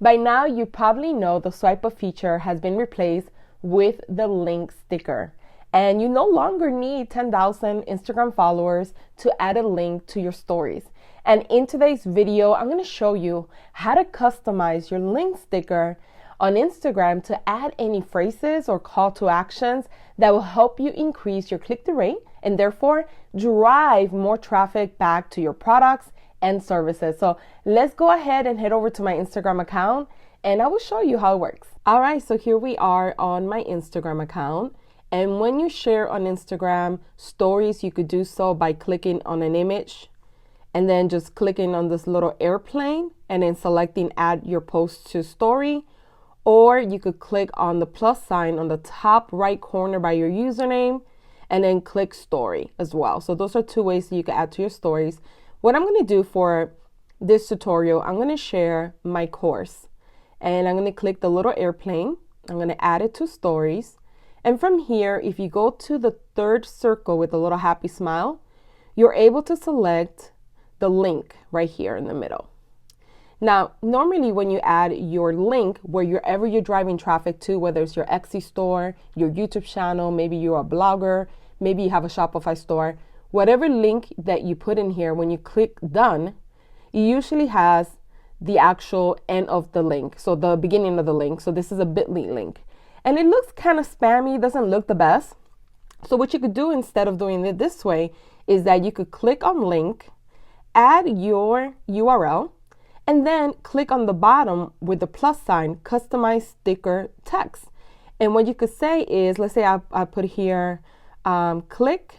By now, you probably know the swipe up feature has been replaced with the link sticker. And you no longer need 10,000 Instagram followers to add a link to your stories. And in today's video, I'm going to show you how to customize your link sticker on Instagram to add any phrases or call to actions that will help you increase your click-through rate and therefore drive more traffic back to your products and services. So let's go ahead and head over to my Instagram account and I will show you how it works. All right, so here we are on my Instagram account. And when you share on Instagram stories, you could do so by clicking on an image and then just clicking on this little airplane and then selecting add your post to story. Or you could click on the plus sign on the top right corner by your username and then click story as well. So those are two ways that you can add to your stories. What I'm going to do for this tutorial, I'm going to share my course and I'm going to click the little airplane. I'm going to add it to stories. And from here, if you go to the third circle with a little happy smile, you're able to select the link right here in the middle. Now, normally when you add your link wherever you're driving traffic to, whether it's your Etsy store, your YouTube channel, maybe you're a blogger, maybe you have a Shopify store, whatever link that you put in here, when you click done, it usually has the actual end of the link. So the beginning of the link. So this is a bit.ly link. And it looks kind of spammy, doesn't look the best. So what you could do instead of doing it this way is that you could click on link, add your URL, and then click on the bottom with the plus sign, customize sticker text. And what you could say is, let's say I put here, click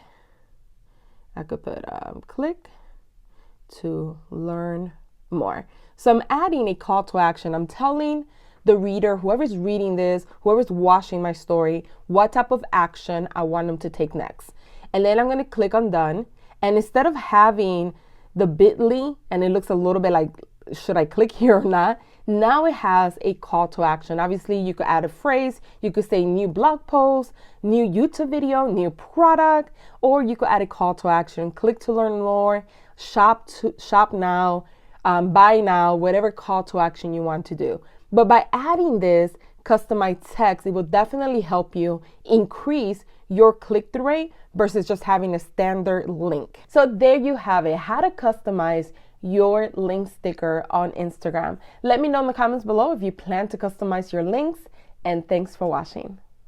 to learn more. So I'm adding a call to action. I'm telling the reader, whoever's reading this, whoever's watching my story, what type of action I want them to take next. And then I'm going to click on done. And instead of having the bit.ly, and it looks a little bit like, should I click here or not? Now it has a call to action. Obviously, you could add a phrase. You could say new blog post, new YouTube video, new product, or you could add a call to action. Click to learn more, shop now, buy now, whatever call to action you want to do. But by adding this customized text, it will definitely help you increase your click-through rate versus just having a standard link. So there you have it, how to customize your link sticker on Instagram. Let me know in the comments below if you plan to customize your links, and thanks for watching.